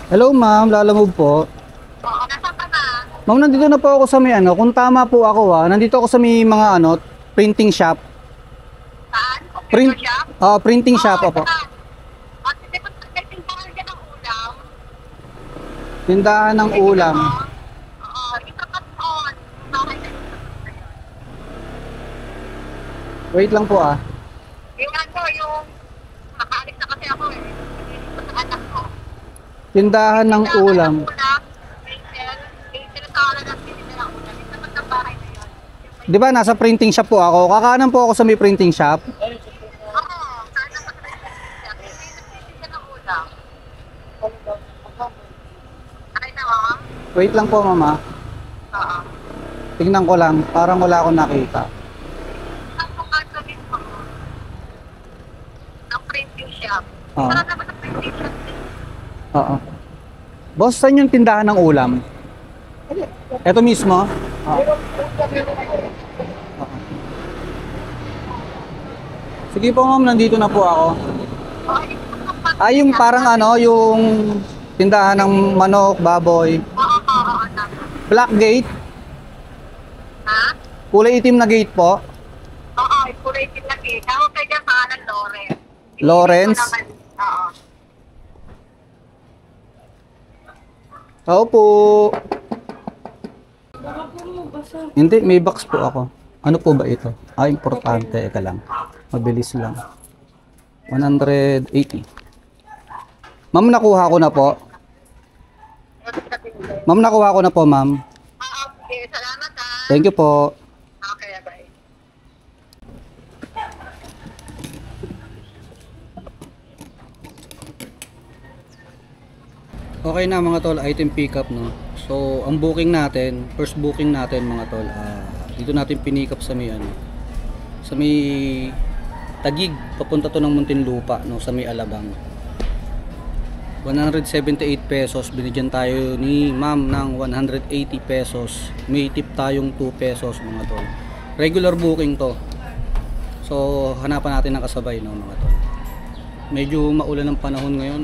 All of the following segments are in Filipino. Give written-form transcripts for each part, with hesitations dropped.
Hello ma'am, Lalamove po. Oo, nasaan ka na? Ma'am, nandito na po ako sa may kung tama po ako nandito ako sa may mga printing shop. Saan? Print, Computer shop? printing shop Oo, po. saan? At hindi ba nagtintahan ka ng ulam? Tindahan ng ulam. Oo, itapat on. Bahay na yun. Wait lang po Yung ano, yung makaalis na kasi ako eh. Ito sa anak ko. Tindahan ng ulam. Rachel, tawala ng pinili ng ulam. Itapat ng bahay na yun. 'Di ba nasa printing shop po ako? Kakanan po ako sa may printing shop. Oo, saan naman sa nagtitinda ng ulam? Ay na, oo? Wait lang po mama. Oo. Tingnan ko lang, parang wala akong nakita. Ang mukha mismo ng printing shop. Oo. Sarap naman ng printing shop. Oo. Boss, saan yung tindahan ng ulam? Ito mismo? Oo. Sige po ma'am, nandito na po ako. Yung parang yung tindahan ng manok, baboy. Oo. Black gate, Ha? kulay itim na gate po. Oo, kulay din lagi. Tawag kayo dyan pangalan Lawrence. Lawrence? Oo. Oo po. Hindi, may box po ako. Ano po ba ito? Importante. Eka lang. Mabilis lang. 180. Ma'am, nakuha ko na po. Ma'am, nakuha ko na po, ma'am. Okay, salamat ha. Thank you po. Okay, bye. Okay na mga tol, item pickup no. So, ang booking natin, first booking natin mga tol, dito natin pinick up sa may sa may Tagig, papunta to ng Muntinlupa no, sa may Alabang. 178 pesos, binigyan tayo ni ma'am ng 180 pesos. May tip tayong 2 pesos mga tol. Regular booking to. So, hanapan natin ng kasabay no mga tol. Medyo maulan ang panahon ngayon.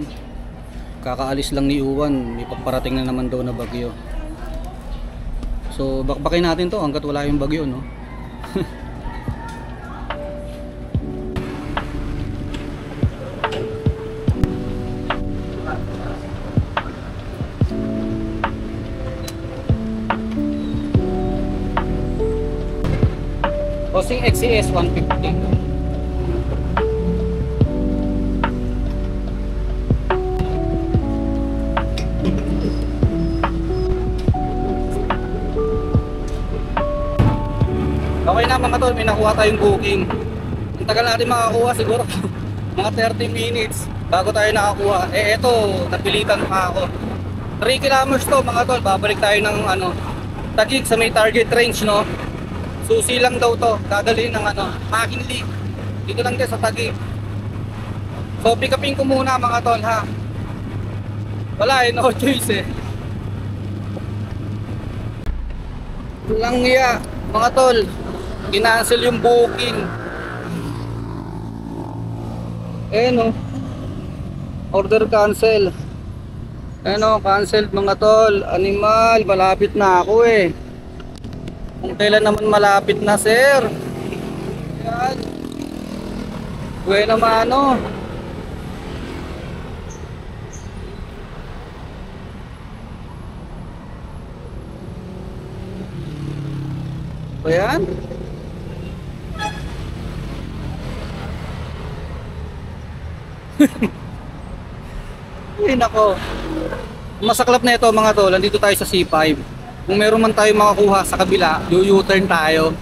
Kakaalis lang ni Uwan, may paparating na naman daw na bagyo. So bakbakin natin to hanggat wala yung bagyo no. Posing XCS 150. Okay na mga tol, may nakuha tayong booking. Ang tagal natin makakuha siguro mga 30 minutes bago tayo nakakuha. Eto, napilitan pa ako. 3 kilometers to mga tol, babalik tayo ng Taguig sa may target range no. Susi lang daw to, dadalhin ng McKinley. Dito lang din sa Taguig. So pick upin ko muna mga tol ha. Wala no choice Langya mga tol. Kinancel yung booking. Order cancel. Cancel mga tol. Animal, malapit na ako Kung kailan naman malapit na sir. Yan. Buena mano. Ayan. Ay nako. Masaklap na ito mga tol, nandito tayo sa C5. Kung meron man tayo makakuha sa kabila, U-turn tayo.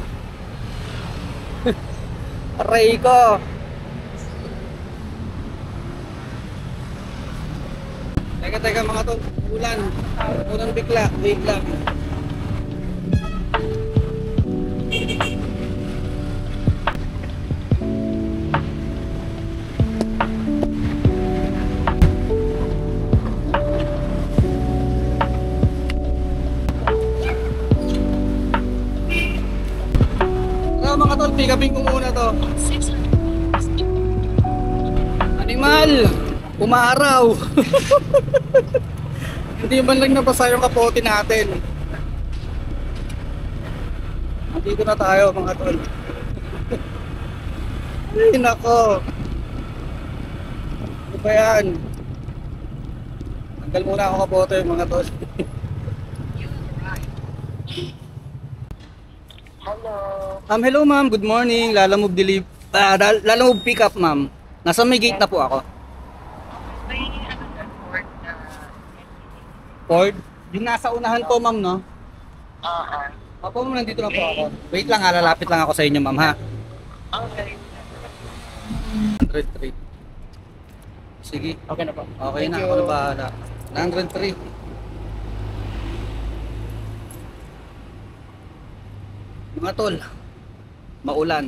Aray ko. Teka mga tol, ulan bigla, wait lang. Mga tol, pick upin ko muna to. Animal, umaraw. Hindi man lang nabasa yung kapote natin. Nandito na tayo mga tol. Ay nako. Ano ba yan? Tanggal muna ako kapote mga tol. Hello. Hello ma'am, good morning. Lalamove pick up ma'am. Nasa may gate na po ako. May ano na Ford na Ford? Yung nasa unahan po ma'am no? Oo. Opo ma'am, nandito na po ako. Wait lang ha, lalapit lang ako sa inyo ma'am ha. Okay. 103. Sige. Okay na po. Okay Thank na, you. ako na bahala. 103. Mga tol, maulan.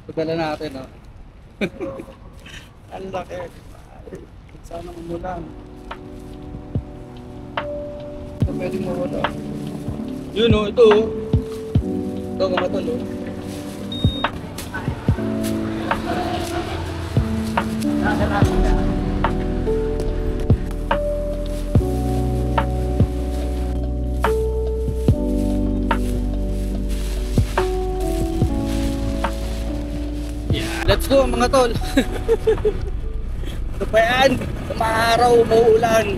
Pagdala natin, no? Ang laki. Sana umulan. Ito pwede maulan. Yun, oh, ito. Oh. Ito, mga tol, oh. Let's go mga tol. Ano pa yan? Umaaraw, umuulan.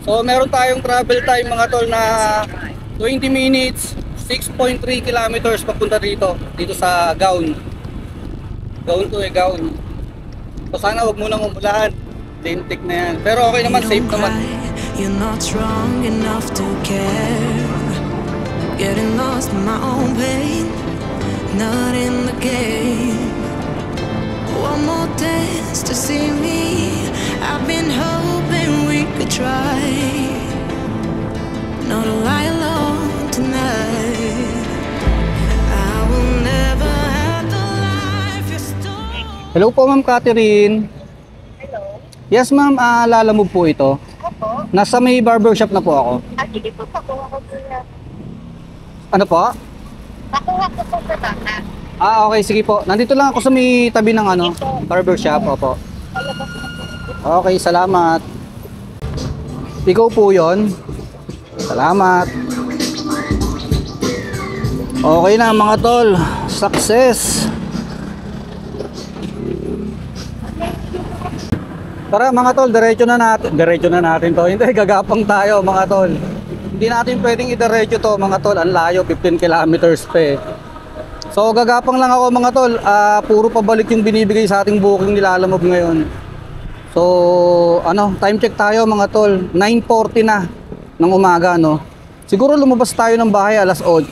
So meron tayong travel time mga tol na 20 minutes, 6.3 kilometers papunta dito sa Gaon. Gaon to Gaon. So sana wag munang umulan. Lintik na yan. Pero okay naman, safe naman. You're not strong enough to care. Getting lost in my own pain, not in the game. One more dance to see me. I've been hoping we could try. Not to lie alone tonight. I will never have the life you stole. Hello po Ma'am Catherine. Hello. Yes ma'am, lalamove po ito. Opo. Nasa may barbershop na po ako. Sige po, pakuha ko po na. Ano po? Pakuha ko po sa bata. Okay, sige po. Nandito lang ako sa may tabi ng barbershop. Opo. Okay, salamat. Ikaw po yon. Salamat. Okay na mga tol. Success. Tara mga tol, diretso na natin to. Hindi, gagapang tayo mga tol. Hindi natin pwedeng idiretso to mga tol. Ang layo, 15 kilometers pa eh. So gagapang lang ako mga tol. Puro pabalik yung binibigay sa ating booking ni Lalamove ngayon. So time check tayo mga tol. 9:40 na ng umaga no. Siguro lumabas tayo ng bahay alas 8.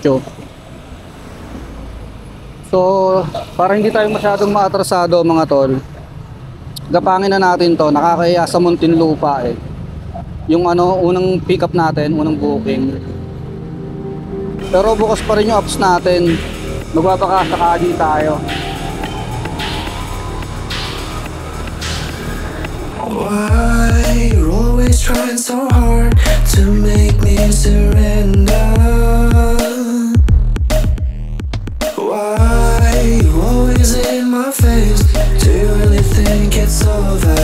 So para hindi tayo masyadong maatrasado mga tol, gapangin na natin to. Nakakaya sa Muntinlupa eh. Yung unang pick up natin, unang booking. Pero bukas pa rin yung apps natin. Magbabakasakali tayo. Why you're always trying so hard to make me surrender? Why you always in my face? Do you really think it's over?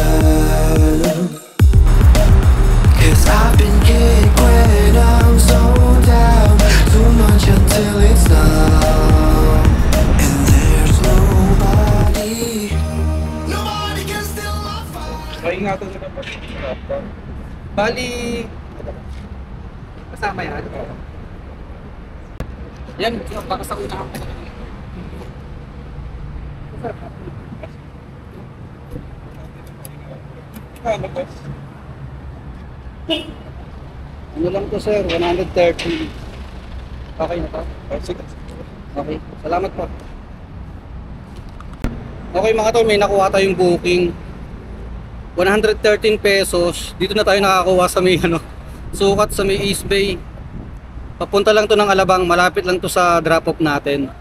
'Cause I've been kicked when I'm so down, too much until it's numb, and there's nobody can steal my fire. Ay nga ito Bali kasama yan. Yan, baka sa una ako. Ano lang to sir, 130. Okay na to? Okay, salamat po. Okay mga tol, may nakuha tayong booking. 113 pesos. Dito na tayo nakakuha sa may sukat sa may East Bay. Papunta lang to ng Alabang, malapit lang to sa drop off natin.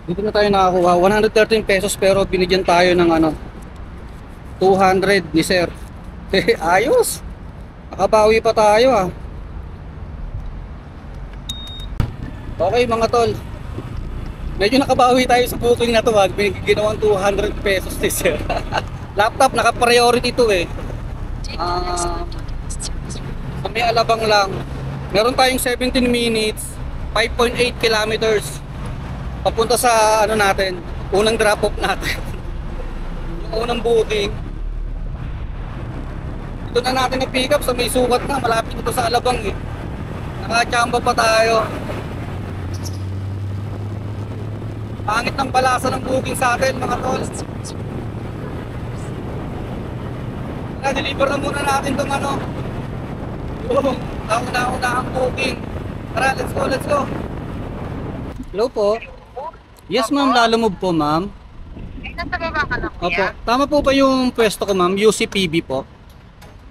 Dito na tayo nakakuha 113 pesos pero binigyan tayo ng 200 ni sir. Ayos. Nakabawi pa tayo ah. Okay mga tol. Medyo nakabawi tayo sa booking na to, ginawang 200 pesos ni sir. Laptop naka-priority to eh. Sa may Alabang lang. Meron tayong 17 minutes, 5.8 kilometers. Papunta sa ano natin, unang drop off natin. Yung unang booking. Ito na natin na-pick up sa may sukat na, malapit ito sa Alabang eh. Nakachamba pa tayo. Pangit ng balasa ng booking sa atin mga tol. Deliver na muna natin itong ano. Yung una ang booking. Tara, let's go, let's go. Hello po. Yes ma'am, lalamove po ma'am. Ay, nasa baba ka lang, Opo, kuya? tama po ba yung pwesto ko ma'am? UCPB po.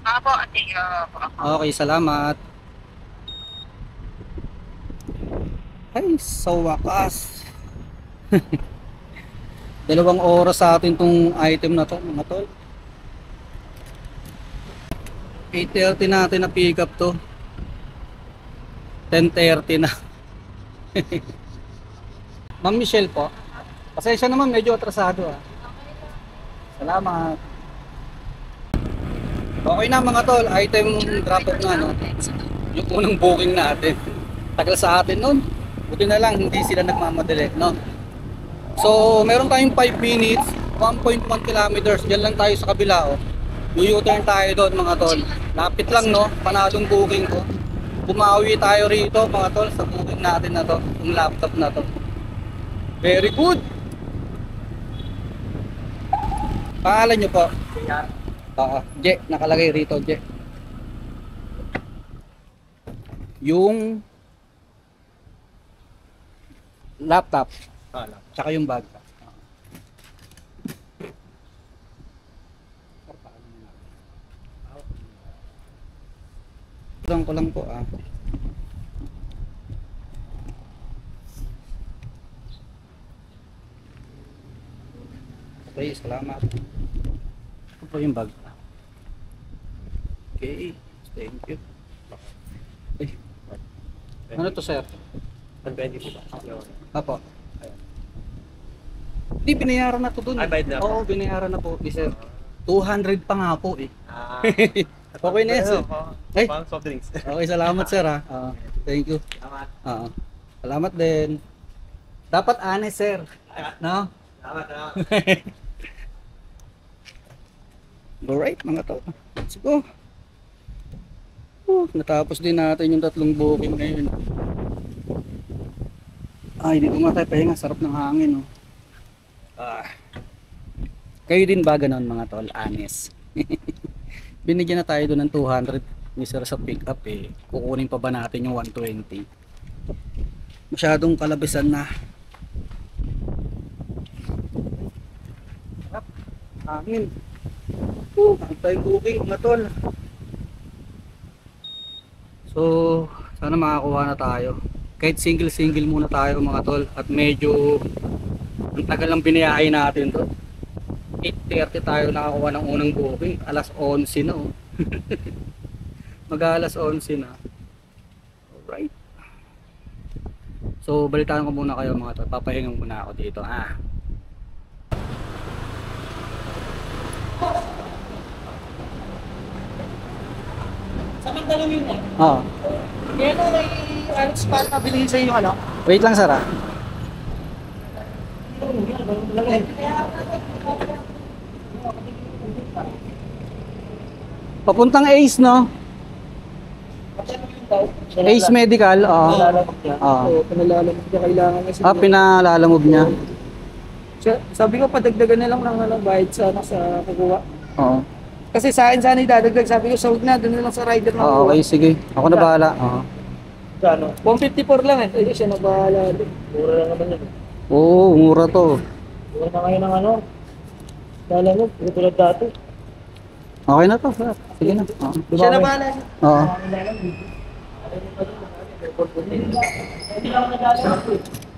Apo, ate, Okay, salamat. Ay, sa wakas. 2 oras sa atin tong item na to, mga tol. 8:30 natin na pick up to. 10:30 na. Ma'am Michelle po. Pasensya naman, medyo atrasado ah. Salamat. Okay na mga tol, item drop off na no. Yung unang booking natin. Tagal sa atin nun. Buti na lang hindi sila nagmamadali, no. So, meron tayong 5 minutes, 1.1 kilometers. Diyan lang tayo sa kabila oh. U-turn tayo doon mga tol. Lapit lang no, panalong booking ko. Bumawi tayo rito mga tol sa booking natin na to, yung laptop na to. Very good. Pangalan nyo po? J, nakalagay rito J. Yung laptop, tsaka yung bag. Ko lang po ah. Okay, salamat. Ito po yung bag. Okay, thank you. Ay. Ano to sir? 120 po ba? Apo. Hindi, binayaran na to dun. Ay, bayad na. Oo, binayaran na po ni sir. 200 pa nga po eh. Ah, Okay na yan sir. Ay. Pang soft drinks. Okay, salamat sir ha. Thank you. Salamat. Salamat din. Dapat honest sir. No? Salamat. Alright mga to. Let's go. Natapos din natin yung 3 booking ngayon. Ay, dito nga tayo pahinga. Sarap ng hangin. Oh. Kayo din ba ganon mga tol? Honest. Binigyan na tayo doon ng 200 ni sir sa pick up eh. Kukunin pa ba natin yung 120? Masyadong kalabisan na. Hangin. Ang tayong booking mga tol. So, sana makakuha na tayo. Kahit single muna tayo mga tol. At medyo ang tagal ng biniyahe natin to. 8:30 tayo nakakuha ng unang booking. Alas 11 na oh. Mag-alas 11 na. Alright. So, balitaan ko muna kayo mga tol. Papahinga muna ako dito ha. Sa Mandaluyong yun eh. Oo. Kaya no, may Alex Pan na bilhin sa inyo ano? Wait lang sir ha. Papuntang Ace no? Ace Medical, oo. Oo. Pinalalamog niya kailangan kasi. Pinalalamove niya. Sabi ko padagdagan na lang ng ano, bayad sa kukuha. Oo. Kasi sa akin sana idadagdag, sabi ko sa huwag na, doon na lang sa rider na Oo, okay, sige. Ako na bahala. Oo. Ano? 154 lang eh. Ay, siya na bahala. Mura lang naman yun. Oo, mura to. Mura na ngayon ng ano. Lalamog, tulad dati. Okay na to, sir. Sige na. Oo. Siya na bahala. Oo.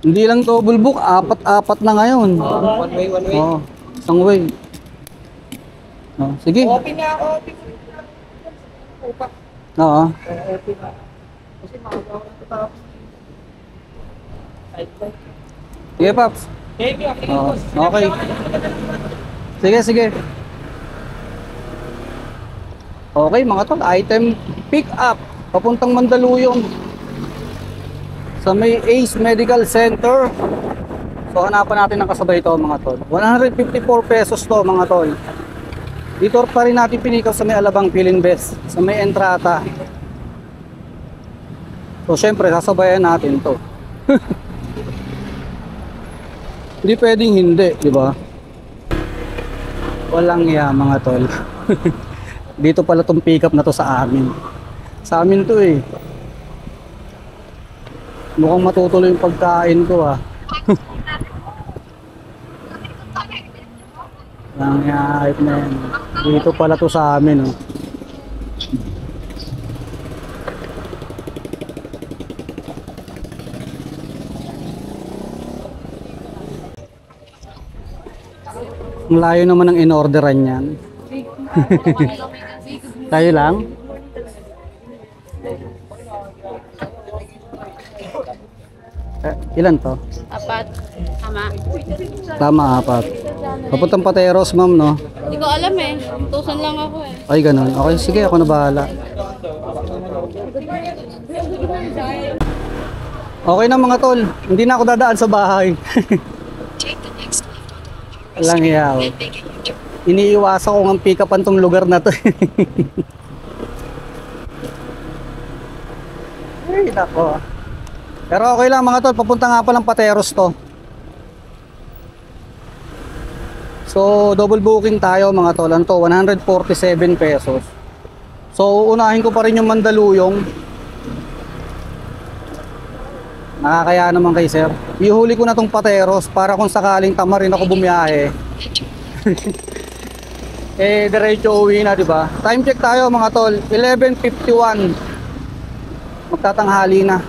Hindi lang to bulbok, apat na ngayon. One way. Oo. Isang way. Oo, sige. Open nga ako. Upa. Oo. Open nga. Kasi makagawa na ito tapos. Sige, Paps. Thank you. Oo. Okay. Sige. Okay mga tol, item pick up papuntang Mandaluyong sa may Ace Medical Center. So hanapan natin ng kasabay ito mga tol. 154 pesos to mga tol. Dito pa rin natin pinikap sa may Alabang Philinvest, sa may Entrata. So syempre sasabayan natin to. Hindi pwedeng hindi, di ba? Walang ya mga tol. Dito pala tong pick up na to sa amin. Sa amin to eh. Mukhang matutuloy yung pagkain ko ah. Nangyayip na yan. Dito pala to sa amin oh. Ang layo naman ng in-orderan yan. Tayo lang? Ilan to? Apat. Tama. Tama, apat. Papuntang Pateros, ma'am, no? Hindi ko alam eh. Tusan lang ako eh. Ay, ganun. Okay, sige, ako na bahala. Okay na mga tol. Hindi na ako dadaan sa bahay. Lang yaw. Iniiwasan ko ng pick upan tong lugar na to. Ay, nako. Pero okay lang mga tol, papunta nga pa lang Pateros to. So, double booking tayo mga tol. Ano to? 147 pesos. So, unahin ko pa rin yung Mandaluyong. Nakakaya naman kay sir. Ihuli ko na tong Pateros para kung sakaling tama rin ako bumiyahe. Eh, diretso uwi na, di ba? Time check tayo mga tol. 11:51. Magtatanghali na.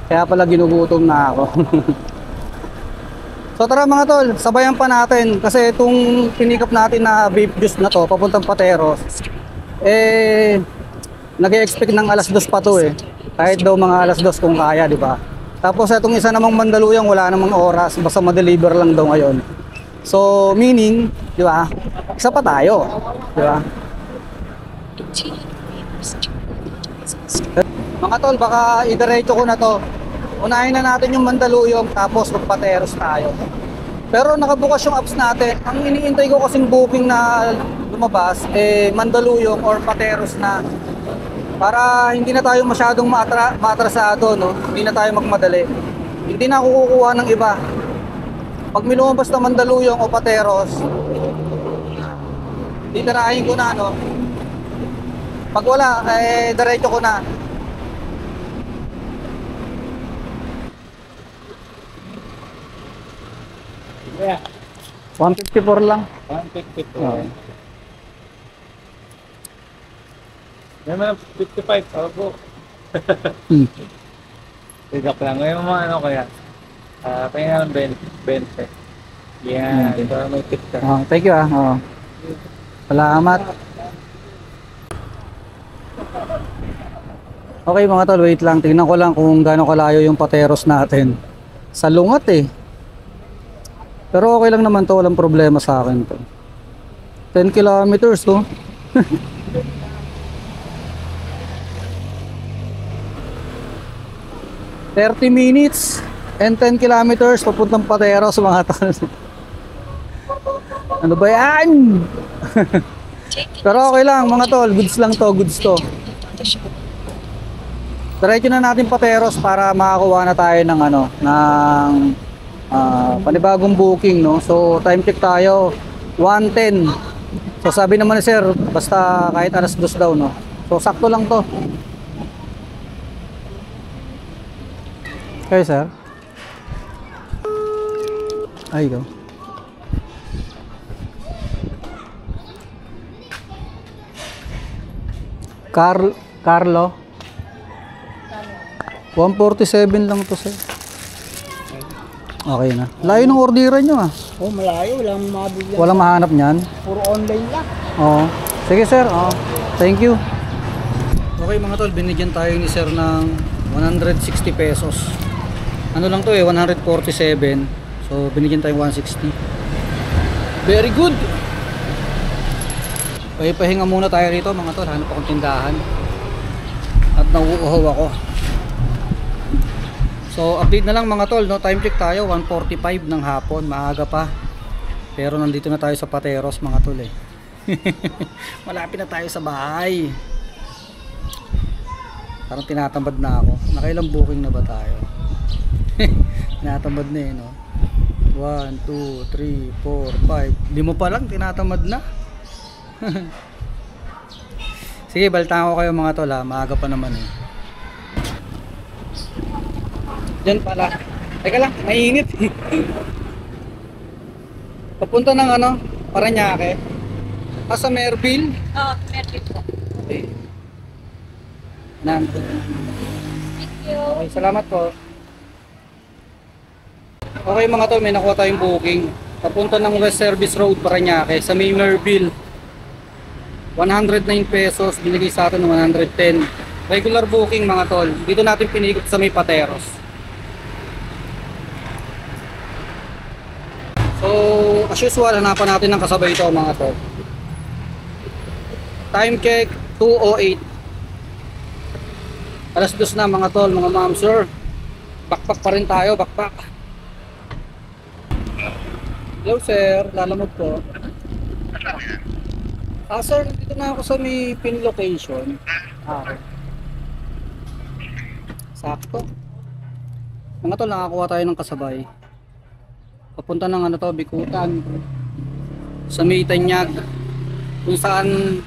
Kaya pala ginugutom na ako. So tara mga tol, sabayan pa natin kasi itong pinikap natin na vape juice na to papuntang Pateros eh nag-expect ng alas 2 pa to eh. Kahit daw mga alas 2 kung kaya, di ba? Tapos itong isa namang Mandaluyong wala namang oras, basta ma-deliver lang daw ngayon. So meaning, di ba? Isa pa tayo, di ba? Mga tol, baka idiretso ko na to. Unahin na natin yung Mandaluyong tapos magpateros tayo. Pero nakabukas yung apps natin. Ang iniintay ko kasing booking na lumabas eh Mandaluyong or Pateros na. Para hindi na tayo masyadong maatrasado, no? Hindi na tayo magmadali. Hindi na ako kukuha ng iba. Pag may lumabas na Mandaluyong o Pateros, ditirahin ko na, no? Pag wala, eh diretso ko na. Yeah. 154 lang. 154. Okay. May mga 55. Ako po. Tigak lang. Ngayon mga ano kaya? Pahinga ng 20. Yan. Ito may tip ka. Oh, thank you ah. Oh. Salamat. Okay mga tol, wait lang. Tingnan ko lang kung gaano kalayo yung Pateros natin. Sa lungat eh. Pero okay lang naman to, walang problema sa akin to. 10 kilometers to. $30 minutes and 10 kilometers papuntang Pateros mga tol. Ano ba yan? Pero okay lang mga tol, goods lang to, goods to. Diretso na natin Pateros para makakuha na tayo ng ano, ng panibagong booking, no? So time check tayo 1:10. So sabi naman ni sir basta kahit alas 2 daw, no? So sakto lang to. Okay sir. Ay go. Carlo 147 lang to sir. Okay na. Layo ng orderan nyo ah. Oh, malayo. Walang mabigyan. Walang mahanap niyan. Puro online lang. Oo. Sige sir. Oo. Thank you. Okay mga tol, binigyan tayo ni sir ng 160 pesos. Ano lang to eh, 147. So binigyan tayo 160. Very good. Okay, pahinga muna tayo rito mga tol. Hanap akong tindahan. At nauuhaw ako. So update na lang mga tol, no? Time check tayo, 1:45 ng hapon, maaga pa. Pero nandito na tayo sa Pateros mga tol eh. Malapit na tayo sa bahay. Parang tinatamad na ako. Nakailang booking na ba tayo? Tinatamad na eh, no? 1, 2, 3, 4, 5. 5 pa lang, tinatamad na. Sige, balitaan ko kayo mga tol ha. Maaga pa naman eh. Diyan pala. Teka lang, mainit. Papunta ng ano, Paranaque. Sa Merville. Oo, Merville po. Okay. Nandun. Thank you. Okay, salamat po. Okay mga tol, may nakuha tayong booking. Papunta ng West Service Road, Paranaque, sa may Merville. 109 pesos, binigay sa atin ng 110. Regular booking mga tol. Dito natin pinigit sa may Pateros. So, as usual, hanapan natin ng kasabay ito mga tol. Time check, 2:08. Alas 2 na mga tol, mga ma'am sir. Bakpak pa rin tayo, bakpak. Hello sir, lalamog po. Sir, dito na ako sa may pin location. Okay. Sakto. Mga tol, nakakuha tayo ng kasabay. Papunta ng ano to, Bikutan. Sa may Tanyag. Kung saan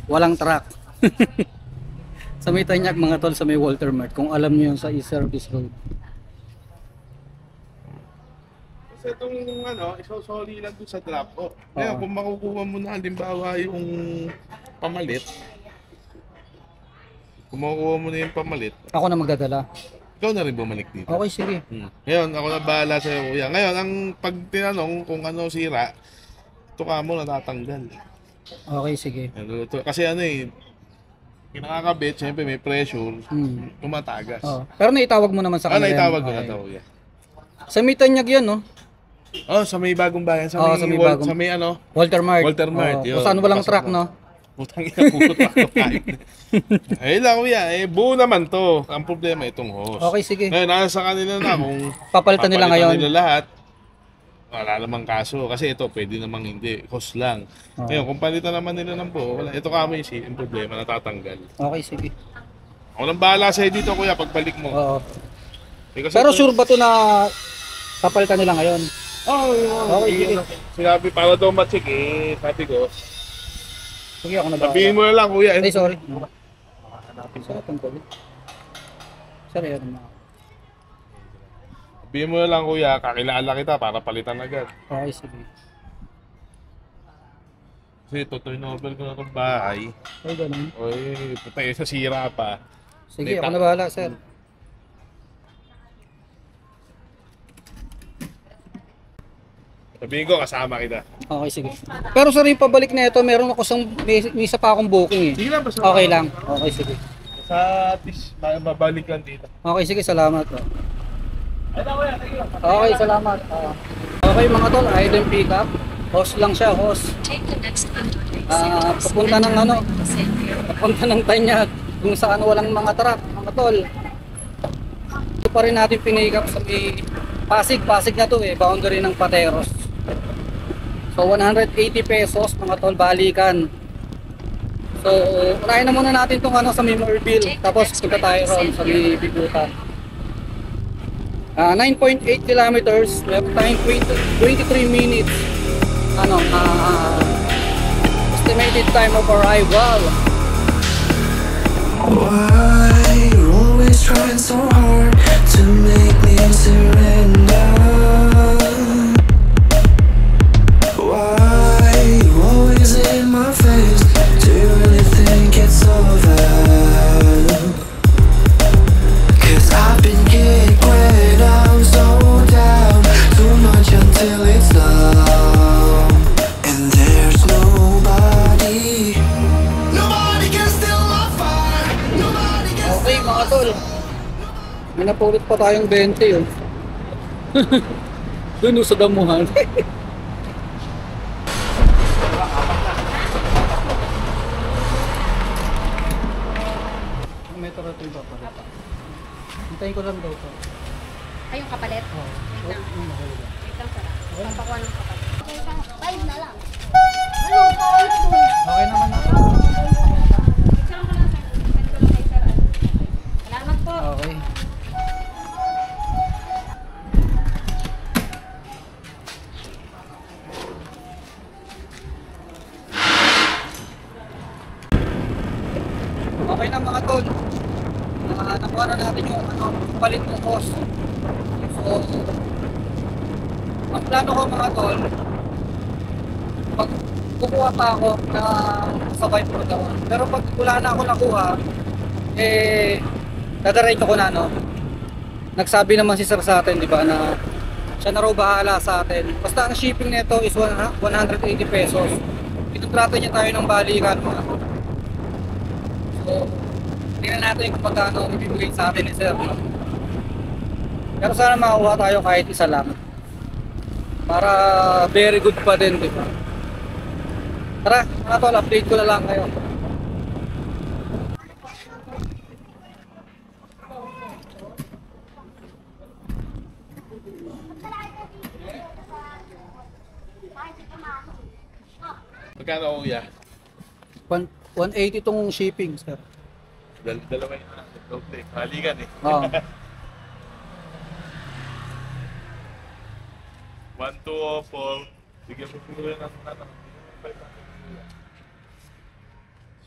walang truck. Sa may Tanyag mga tol, sa may Walter Mart. Kung alam niyo yung sa e-service road. Kasi itong ano, isosoli lang doon sa drop off. Kaya kung makukuha mo na halimbawa yung pamalit, kung makukuha mo na yung pamalit, Ako na magdadala. ikaw na rin bumalik dito. Okay, sige. Ngayon, ako na bahala sa'yo kuya. Ngayon, ang pag tinanong kung ano sira, ito ka mo natatanggal. Okay, sige. Kasi ano eh, kinakakabit, syempre may pressure, tumatagas. Oh. Pero naitawag mo naman sa kanila. Naitawag ko na Okay. ito kuya. Sa may Tanyag yan, no? Oh, sa may bagong bayan, sa Oh, may, sa may Wal- bagong- sa may ano, Walter Mart. Walter Mart, yun. Kung saan walang Pasok truck, mo. no? Putang ina, puro truck na kain. Ayun lang kuya, buo naman to. Ang problema itong hose. Okay, sige. Ngayon, nasa kanila na kung Papalitan nila ngayon. nila lahat, wala namang kaso. Kasi ito, pwede namang hindi. Hose lang. Ngayon, kung palitan naman nila ng buo, wala. Ito kami yung problema, natatanggal. Okay, sige. Ako nang bahala sa'yo dito kuya, pagbalik mo. Oo. Kasi Pero ito- sure ba to na papalitan nila ngayon? Okay, sige. Sinabi para daw ma-check eh, sabi ko. Sige, ako na ba? Sabihin mo na lang kuya. Ay, sorry. Hanapin sa atin ko. Sorry, ano na. Sabihin mo na lang kuya, kakilala kita para palitan agad. Okay, sige. Kasi tuturn over ko na itong bahay. Okay, ganun. Oy, puta sa sira pa. Sige, Dito. ako na bahala, sir. Sabihin ko, kasama kita. Okay, sige. Pero sir, yung pabalik na ito, meron ako may isa pa akong booking eh. Sige lang, basta. Okay lang. Okay, sige. Sa atis, mabalik lang dito. Okay, sige, salamat. Okay, salamat. Okay mga tol, item pick up. Host lang siya, host. Papunta ng ano, papunta ng Tanyag, kung saan walang mga truck, mga tol. Ito pa rin natin pinick up sa may Pasig na to eh, boundary ng Pateros. So 180 pesos mga tol, balikan. So unahin na muna natin itong ano sa Merville, tapos punta tayo ron sa may Bikutan. 9.8 kilometers, meron tayong 23 minutes estimated time of arrival. Why you always trying so hard to make me surrender? Why you always in my face? Do you really think it's over? 'Cause I've been kicked when I'm so down, too much until it's numb. And there's nobody can steal my fire. Nobody can. Okay mga tol, may napulot pa tayong 20 yun. Dun sa damuhan. ito yung papalit. Hintayin ko lang daw ito. Ay, yung kapalit? Oo. Wait lang. Yung mahalaga. Wait lang, sir. Papakuha ng kapalit. 5 na lang. Okay naman ako. Picture ko lang, sir. Send ko lang kay sir. Salamat po. Okay. Okay na mga tol. Nakuha na natin yung palit ng cost. So, ang plano ko mga tol, pag kukuha pa ako na sabay pro daw. Pero pag wala na ako nakuha, dadaray ko na, no? Nagsabi naman si sir sa atin, di ba, na siya na raw bahala sa atin. Basta ang shipping nito is 180 pesos. Itutrato niya tayo ng balikan, mga tol. So, tingnan natin kung magkano ibibigay sa atin ni sir, no? Pero sana makakuha tayo kahit isa lang. Para very good pa din, di ba? Tara, mga tol, update ko na lang kayo. Magkano kuya? 180 tong shipping, sir. Dalawa yun na. Okay. Halikan eh. Oo. 1, 2, 4. Bigyan mo siguro yun natin natin.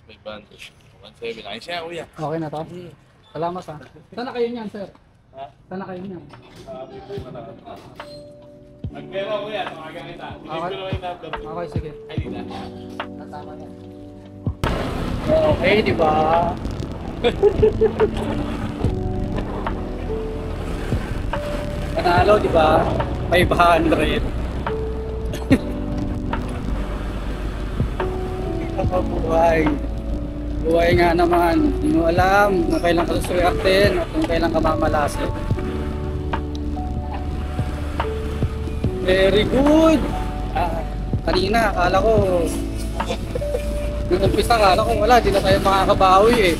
500. 1,700. Ayos siya kuya. Okay na to. Salamat ha. Saan na kayo niyan, sir? Ha? Saan na kayo niyan? Magpero kuya. Tumagang kita. Bigyan ko naman yung number. Okay, sige. Ay, di na. Tama yan. Okay, di ba? Panalo, di ba? 500. Buhay. Buhay nga naman. Hindi mo alam kung kailan ka suswerten at kung kailan ka mamalasin. Very good! Kanina, akala ko nung umpisa, akala ko wala, di na tayo makakabawi eh.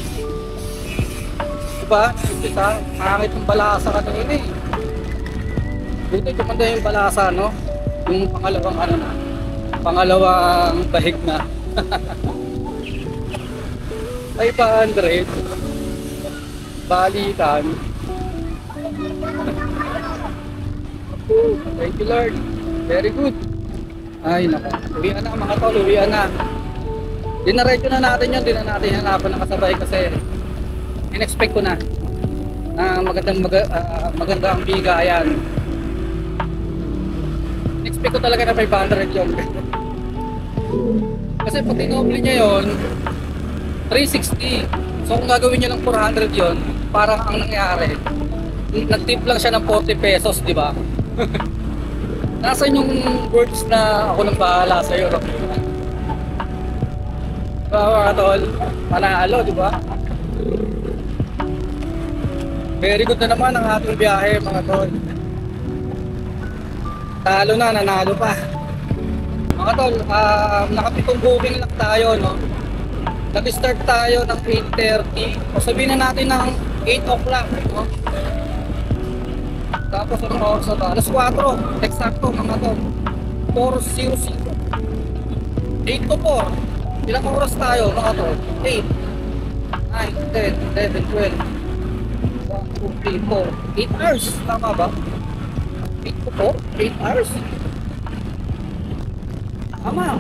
Diba? Nung umpisa, nakakit yung balasa kanina eh. Buti kumanda yung balasa, no? Yung pangalawang ano na, pangalawang bahig na. 500 balikan. Thank you Lord. Very good. Ay nako. Uwian na mga tol, uwian na. Dinaretso na natin yun, di na natin hanapan ng kasabay kasi in-expect ko na maganda ang bigayan. In-expect ko talaga na 500 yun. Kasi pag tinoble niya yun, 360. So kung gagawin niya ng 400 yun, parang ang nangyari, nag-tip lang siya ng 40 pesos, di ba? Nasaan yung words na ako nang bahala sa'yo? Mga tol, manalo, di ba? Very good na naman ang ating biyahe, mga tol. Talo na, nanalo pa. Mga tol, nakapitong booking lang tayo, no? Nag-start tayo ng 8:30 o sabihin na natin ng 8 o'clock, no? Tapos anong oras na ito? Alas 4, eksakto mga tol. 4:00. 8 to 4. Ilang oras tayo mga tol? 8, 9, 10, 11, 12 1, 2, 3, 4 8 hours, tama ba? 8 to 4? 8 hours? Tama.